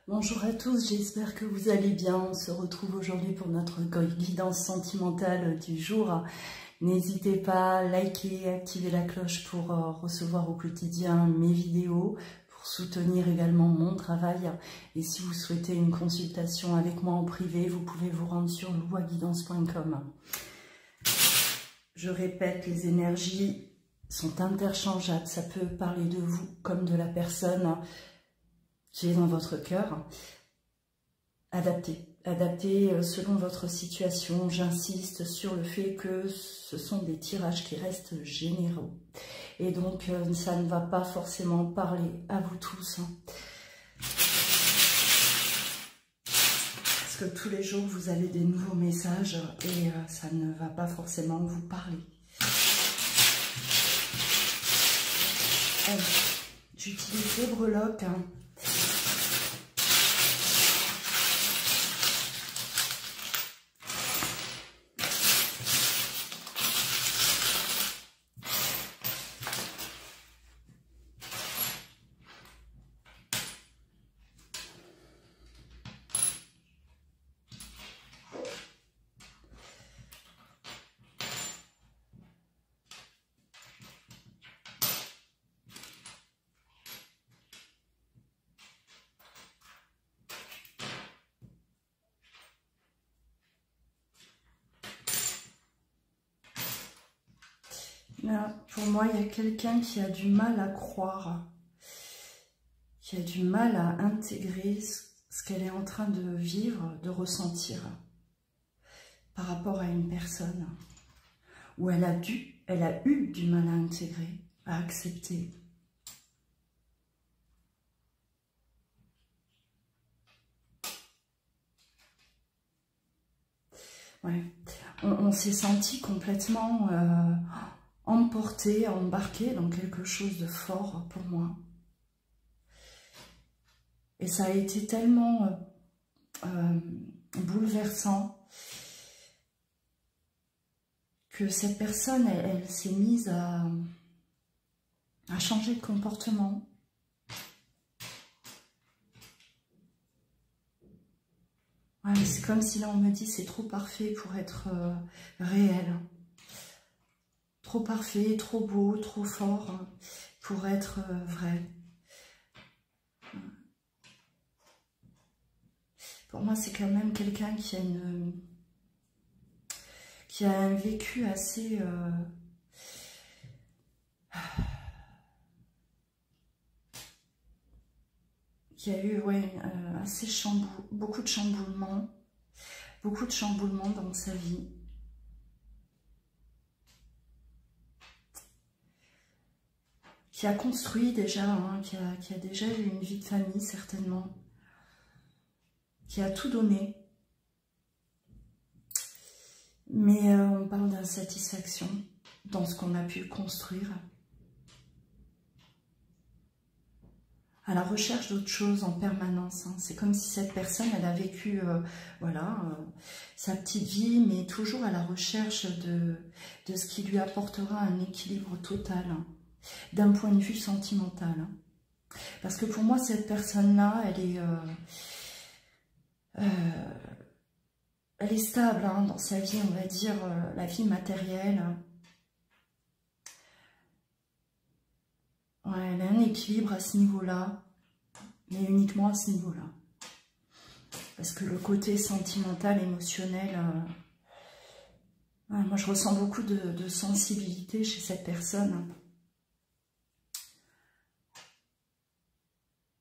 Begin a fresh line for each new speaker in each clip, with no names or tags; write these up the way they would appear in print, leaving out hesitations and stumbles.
Bonjour à tous, j'espère que vous allez bien. On se retrouve aujourd'hui pour notre guidance sentimentale du jour. N'hésitez pas à liker et activer la cloche pour recevoir au quotidien mes vidéos, pour soutenir également mon travail. Et si vous souhaitez une consultation avec moi en privé, vous pouvez vous rendre sur louvoisguidance.com. Je répète, les énergies sont interchangeables. Ça peut parler de vous comme de la personne qui est dans votre cœur. Adaptez selon votre situation. J'insiste sur le fait que ce sont des tirages qui restent généraux. Et donc, ça ne va pas forcément parler à vous tous. Parce que tous les jours, vous avez des nouveaux messages et ça ne va pas forcément vous parler. J'utilise des breloques. Là, pour moi, il y a quelqu'un qui a du mal à croire, qui a du mal à intégrer ce qu'elle est en train de vivre, de ressentir par rapport à une personne où elle a eu du mal à intégrer, à accepter. Ouais. On s'est senti complètement emporté, embarqué dans quelque chose de fort pour moi. Et ça a été tellement bouleversant que cette personne, elle s'est mise à changer de comportement. Ouais, c'est comme si là on me dit c'est trop parfait pour être réel. Trop parfait, trop beau, trop fort pour être vrai. Pour moi, c'est quand même quelqu'un qui a un vécu assez qui a eu assez beaucoup de chamboulements dans sa vie. Qui a construit déjà, hein, qui a déjà eu une vie de famille certainement, qui a tout donné. Mais on parle d'insatisfaction dans ce qu'on a pu construire. À la recherche d'autre chose en permanence. Hein. C'est comme si cette personne, elle a vécu sa petite vie, mais toujours à la recherche de ce qui lui apportera un équilibre total, hein, d'un point de vue sentimental. Hein. Parce que pour moi, cette personne-là, elle est stable, hein, dans sa vie, on va dire, la vie matérielle. Ouais, elle a un équilibre à ce niveau-là, mais uniquement à ce niveau-là. Parce que le côté sentimental, émotionnel, moi je ressens beaucoup de sensibilité chez cette personne.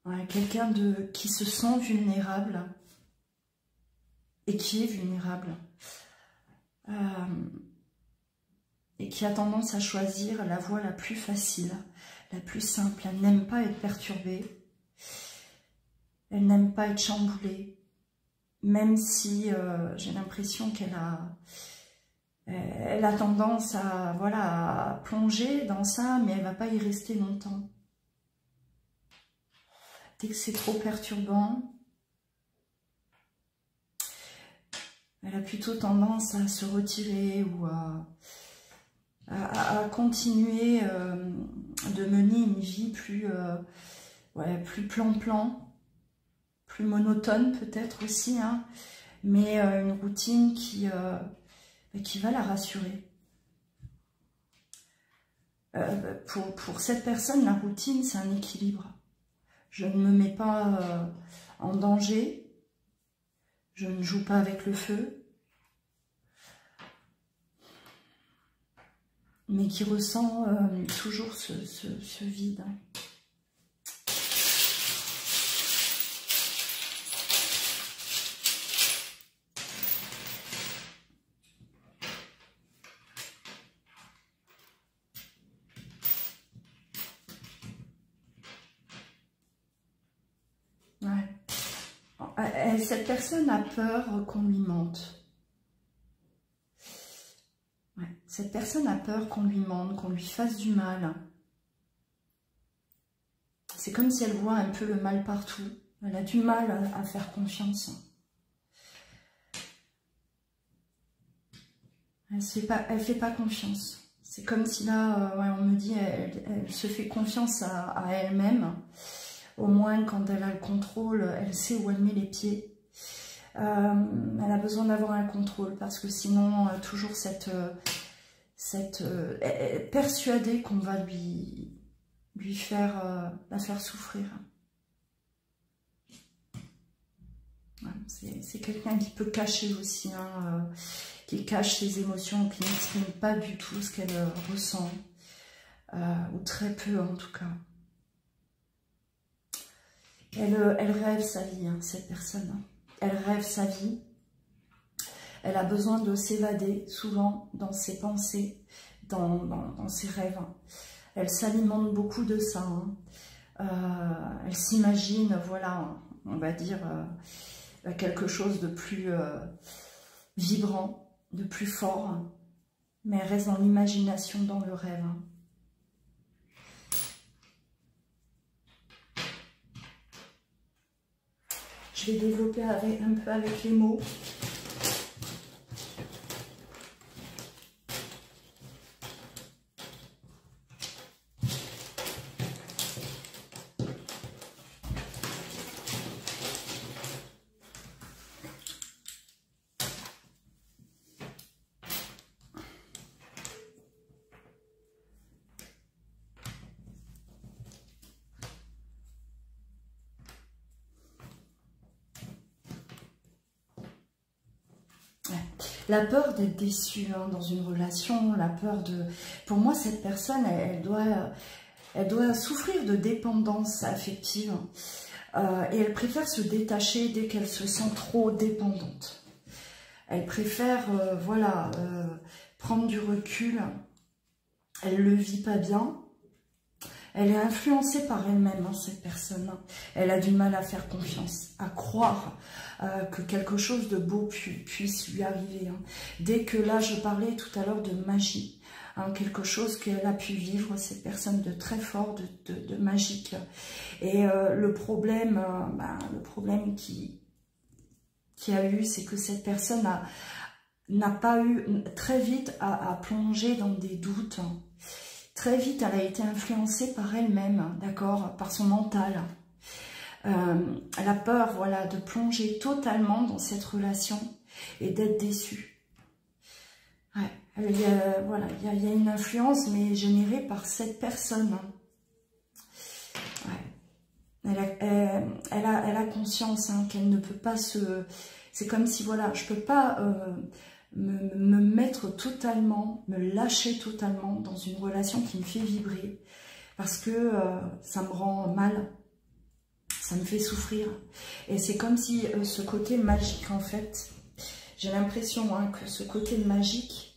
Ouais, quelqu'un qui se sent vulnérable et qui est vulnérable. Et qui a tendance à choisir la voie la plus facile, la plus simple. Elle n'aime pas être perturbée, elle n'aime pas être chamboulée, même si j'ai l'impression qu'elle a tendance à plonger dans ça, mais elle ne va pas y rester longtemps. Dès que c'est trop perturbant, elle a plutôt tendance à se retirer ou à continuer de mener une vie plus plan-plan. plus monotone peut-être aussi, hein, mais une routine qui va la rassurer. Pour cette personne, la routine, c'est un équilibre. Je ne me mets pas en danger, je ne joue pas avec le feu, mais qui ressent toujours ce vide. Ouais. Cette personne a peur qu'on lui mente. Ouais. Cette personne a peur qu'on lui mente, qu'on lui fasse du mal. C'est comme si elle voit un peu le mal partout. Elle a du mal à faire confiance. Elle fait pas confiance. C'est comme si là, ouais, on me dit, elle se fait confiance à elle-même. Au moins, quand elle a le contrôle, elle sait où elle met les pieds. Elle a besoin d'avoir un contrôle parce que sinon, toujours persuadée qu'on va la faire souffrir. Ouais, c'est quelqu'un qui peut cacher aussi, hein, qui cache ses émotions, qui n'exprime pas du tout ce qu'elle ressent, ou très peu en tout cas. Elle rêve sa vie, hein, cette personne. Elle rêve sa vie. Elle a besoin de s'évader, souvent, dans ses pensées, dans ses rêves. Elle s'alimente beaucoup de ça. Hein. Elle s'imagine, voilà, on va dire, quelque chose de plus vibrant, de plus fort. Mais elle reste dans l'imagination, dans le rêve. Hein. Je vais développer un peu avec les mots. La peur d'être déçue, hein, dans une relation, la peur de... Pour moi, cette personne, elle doit souffrir de dépendance affective. Et elle préfère se détacher dès qu'elle se sent trop dépendante. Elle préfère, voilà, prendre du recul. Elle ne le vit pas bien. Elle est influencée par elle-même, hein, cette personne. Elle a du mal à faire confiance, à croire que quelque chose de beau puisse lui arriver. Hein. Dès que là, je parlais tout à l'heure de magie, hein, quelque chose qu'elle a pu vivre, cette personne de très fort, de magique. Et le problème qui a eu, c'est que cette personne n'a pas eu très vite à plonger dans des doutes. Hein. Très vite, elle a été influencée par elle-même, d'accord, par son mental. Elle a peur, voilà, de plonger totalement dans cette relation et d'être déçue. Ouais, il y a une influence, mais générée par cette personne. Ouais. Elle a conscience, hein, qu'elle ne peut pas se... C'est comme si, voilà, je ne peux pas... me mettre totalement, me lâcher totalement dans une relation qui me fait vibrer parce que ça me rend mal, ça me fait souffrir. Et c'est comme si ce côté magique, en fait, j'ai l'impression, hein, que ce côté magique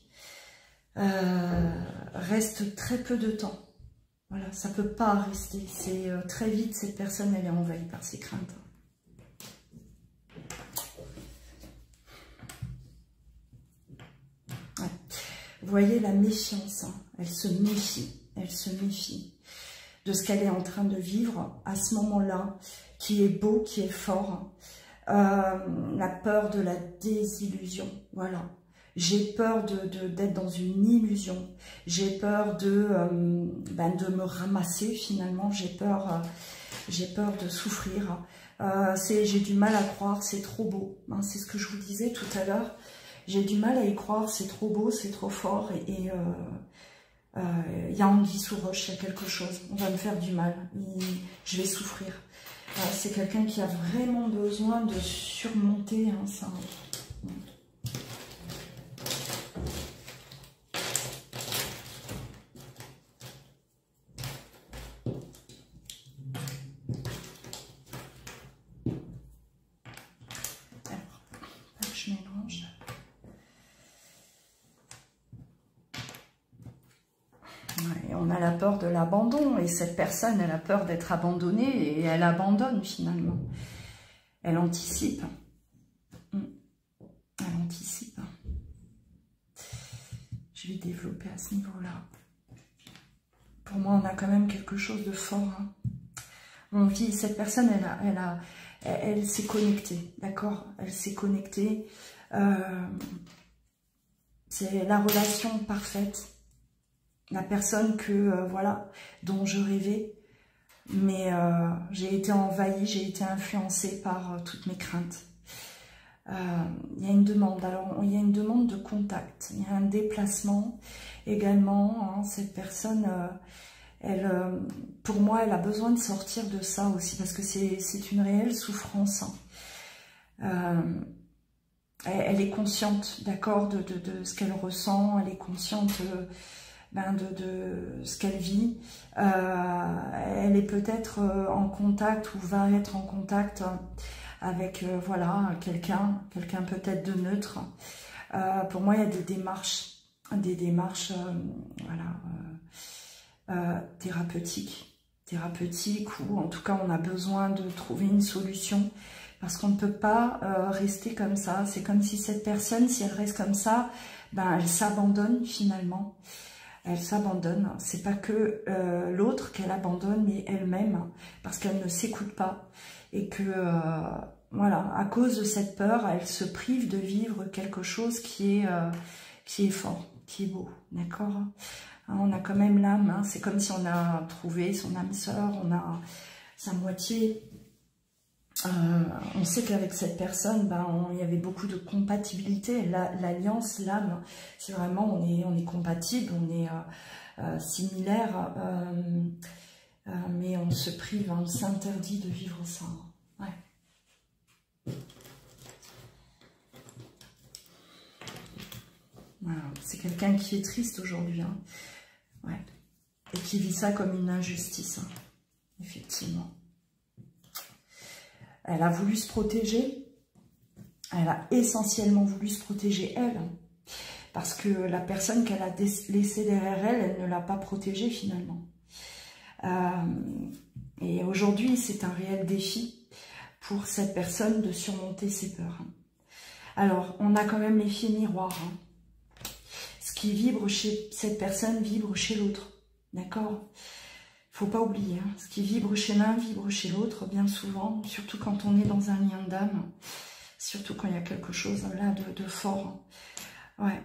reste très peu de temps. Voilà, ça peut pas rester. C'est très vite, cette personne, elle est envahie par ses craintes. Vous voyez la méfiance, hein. Elle se méfie de ce qu'elle est en train de vivre à ce moment-là, qui est beau, qui est fort. La peur de la désillusion, voilà. J'ai peur d'être dans une illusion, j'ai peur de me ramasser finalement, j'ai peur j'ai peur de souffrir. J'ai du mal à croire, c'est trop beau. Hein, c'est ce que je vous disais tout à l'heure. J'ai du mal à y croire, c'est trop beau, c'est trop fort. Et il y a anguille sous roche, il y a quelque chose. On va me faire du mal. Je vais souffrir. C'est quelqu'un qui a vraiment besoin de surmonter ça. Je mélange. Ouais, on a la peur de l'abandon et cette personne, elle a peur d'être abandonnée et elle abandonne finalement. Elle anticipe. Elle anticipe. Je vais développer à ce niveau-là. Pour moi, on a quand même quelque chose de fort. Hein. On vit, cette personne, elle s'est connectée, d'accord? Elle s'est connectée. C'est la relation parfaite. La personne voilà, dont je rêvais. Mais j'ai été envahie, j'ai été influencée par toutes mes craintes. Il y a une demande. Alors, il y a une demande de contact. Il y a un déplacement également. Hein, cette personne... pour moi, elle a besoin de sortir de ça aussi, parce que c'est une réelle souffrance. Hein. Elle est consciente, d'accord, de ce qu'elle ressent, elle est consciente de ce qu'elle vit. Elle est peut-être en contact ou va être en contact avec voilà, quelqu'un peut-être de neutre. Pour moi, il y a des démarches voilà, thérapeutiques, ou en tout cas on a besoin de trouver une solution parce qu'on ne peut pas rester comme ça. C'est comme si cette personne, si elle reste comme ça, elle s'abandonne finalement. Elle s'abandonne. C'est pas que l'autre qu'elle abandonne, mais elle-même, parce qu'elle ne s'écoute pas et que voilà, à cause de cette peur, elle se prive de vivre quelque chose qui est fort, qui est beau, d'accord. On a quand même l'âme, hein. C'est comme si on a trouvé son âme sœur, on a sa moitié. On sait qu'avec cette personne, il y avait beaucoup de compatibilité. L'alliance, l'âme, c'est vraiment, on est compatible, on est similaire, mais on se prive, on s'interdit de vivre ça. Ouais. Voilà. C'est quelqu'un qui est triste aujourd'hui. Hein. Ouais. Et qui vit ça comme une injustice, hein. Effectivement. Elle a voulu se protéger. Elle a essentiellement voulu se protéger elle. Parce que la personne qu'elle a laissée derrière elle, elle ne l'a pas protégée finalement. Et aujourd'hui, c'est un réel défi pour cette personne de surmonter ses peurs. Alors, on a quand même l'effet miroir. Hein. Ce qui vibre chez cette personne vibre chez l'autre. D'accord ? Faut pas oublier, hein, ce qui vibre chez l'un vibre chez l'autre, bien souvent, surtout quand on est dans un lien d'âme, surtout quand il y a quelque chose là de fort. Ouais.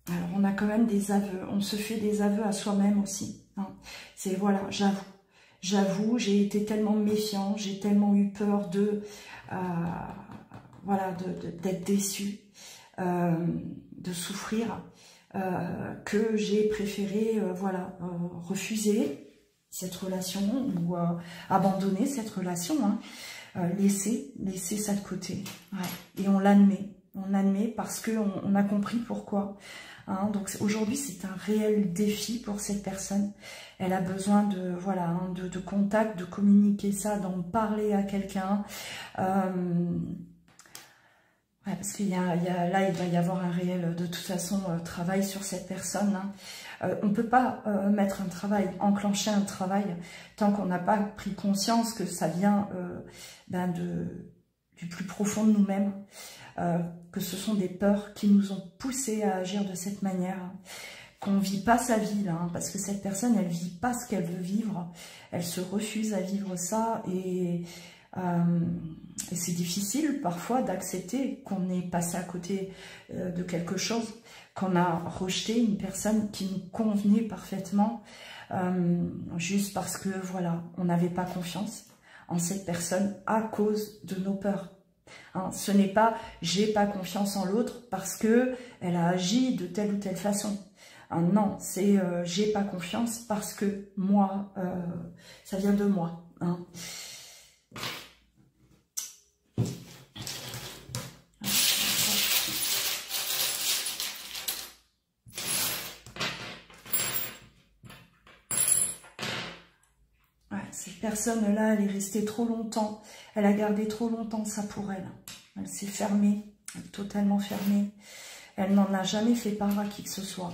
Alors on a quand même des aveux, on se fait des aveux à soi-même aussi. Hein. C'est voilà, j'avoue, j'ai été tellement méfiant, j'ai tellement eu peur voilà, d'être déçu, de souffrir, que j'ai préféré voilà, refuser cette relation ou abandonner cette relation, hein, laisser ça de côté. Ouais. Et on l'admet parce qu'on a compris pourquoi. Hein. Donc aujourd'hui c'est un réel défi pour cette personne. Elle a besoin de voilà, hein, de contact, de communiquer ça, d'en parler à quelqu'un. Ouais, parce qu'il là, il va y avoir un réel, de toute façon, travail sur cette personne. Hein. On ne peut pas mettre un travail, enclencher un travail, tant qu'on n'a pas pris conscience que ça vient du plus profond de nous-mêmes, que ce sont des peurs qui nous ont poussés à agir de cette manière, qu'on ne vit pas sa vie, là, hein, parce que cette personne, elle ne vit pas ce qu'elle veut vivre, elle se refuse à vivre ça, et c'est difficile parfois d'accepter qu'on est passé à côté de quelque chose, qu'on a rejeté une personne qui nous convenait parfaitement, juste parce que voilà, on n'avait pas confiance, en cette personne à cause de nos peurs. Hein, ce n'est pas « j'ai pas confiance en l'autre parce que elle a agi de telle ou telle façon ». Hein, non, c'est « j'ai pas confiance parce que moi, ça vient de moi hein. ». Cette personne-là, elle est restée trop longtemps, elle a gardé trop longtemps ça pour elle. Elle s'est fermée, elle est totalement fermée. Elle n'en a jamais fait part à qui que ce soit.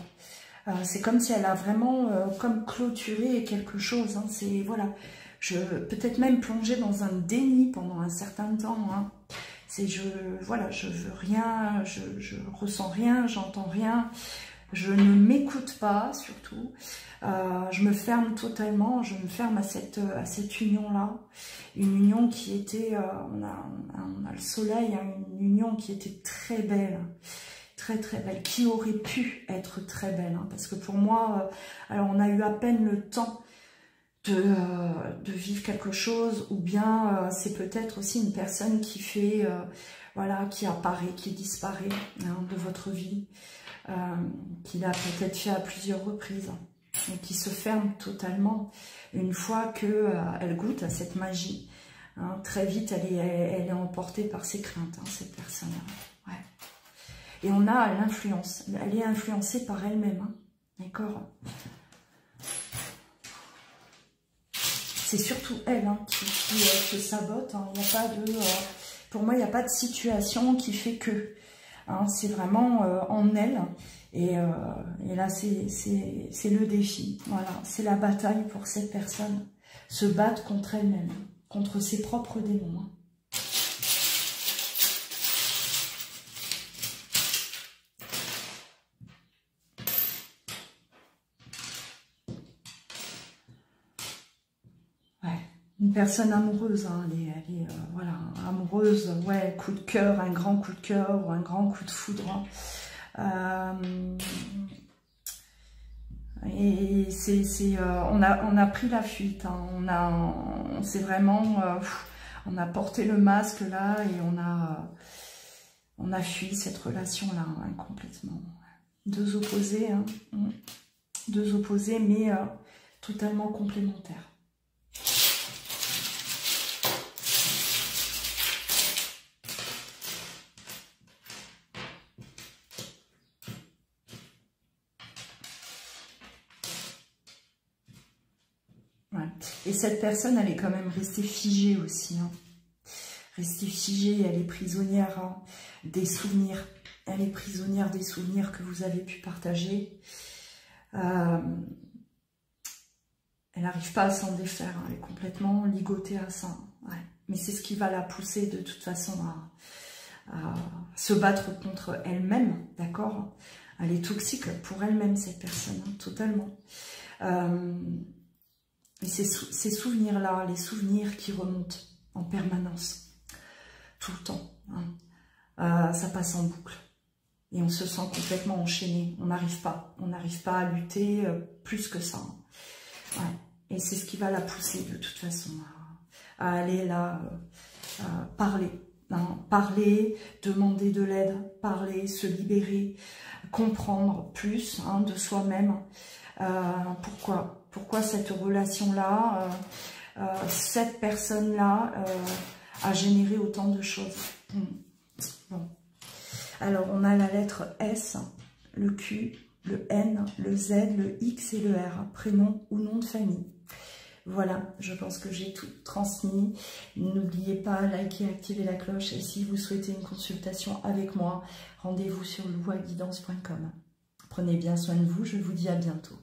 C'est comme si elle a vraiment comme clôturé quelque chose. Hein. C'est voilà, peut-être même plongé dans un déni pendant un certain temps. Hein. C'est voilà, je veux rien, je ressens rien, j'entends rien. Je ne m'écoute pas, surtout. Je me ferme totalement, je me ferme à cette union-là. Une union qui était, on a le soleil, hein, une union qui était très belle, très très belle, qui aurait pu être très belle. Hein, parce que pour moi, alors on a eu à peine le temps de vivre quelque chose, ou bien c'est peut-être aussi une personne qui fait, voilà, qui apparaît, qui disparaît hein, de votre vie. Qu'il a peut-être fait à plusieurs reprises et qui se ferme totalement une fois qu'elle goûte à cette magie. Hein, très vite, elle est emportée par ses craintes, hein, cette personne-là. Ouais. Et on a l'influence. Elle est influencée par elle-même. Hein, d'accord ? C'est surtout elle hein, qui se sabote. Hein. Il n'y a pas de, pour moi, il n'y a pas de situation qui fait que. Hein, c'est vraiment en elle et là c'est le défi, voilà, c'est la bataille pour cette personne, se battre contre elle-même, contre ses propres démons. Hein. Une personne amoureuse, hein, elle est voilà, amoureuse, ouais, coup de cœur, un grand coup de cœur ou un grand coup de foudre. Et on a pris la fuite, hein, on s'est vraiment, on a porté le masque là et on a fui cette relation-là hein, complètement. Deux opposés, hein, deux opposés mais totalement complémentaires. Et cette personne, elle est quand même restée figée aussi. Hein. Restée figée, elle est prisonnière hein, des souvenirs. Elle est prisonnière des souvenirs que vous avez pu partager. Elle n'arrive pas à s'en défaire. Hein. Elle est complètement ligotée à ça. Ouais. Mais c'est ce qui va la pousser de toute façon à se battre contre elle-même. D'accord ? Elle est toxique pour elle-même, cette personne, hein, totalement. Et ces souvenirs-là, les souvenirs qui remontent en permanence, tout le temps, hein, ça passe en boucle. Et on se sent complètement enchaîné. On n'arrive pas à lutter plus que ça. Hein. Ouais. Et c'est ce qui va la pousser de toute façon à aller là, parler. Hein, parler, demander de l'aide, parler, se libérer, comprendre plus hein, de soi-même. Pourquoi cette relation-là, cette personne-là a généré autant de choses. Bon. Alors, on a la lettre S, le Q, le N, le Z, le X et le R, prénom ou nom de famille. Voilà, je pense que j'ai tout transmis. N'oubliez pas, likez et activez la cloche. Et si vous souhaitez une consultation avec moi, rendez-vous sur louaguidance.com. Prenez bien soin de vous, je vous dis à bientôt.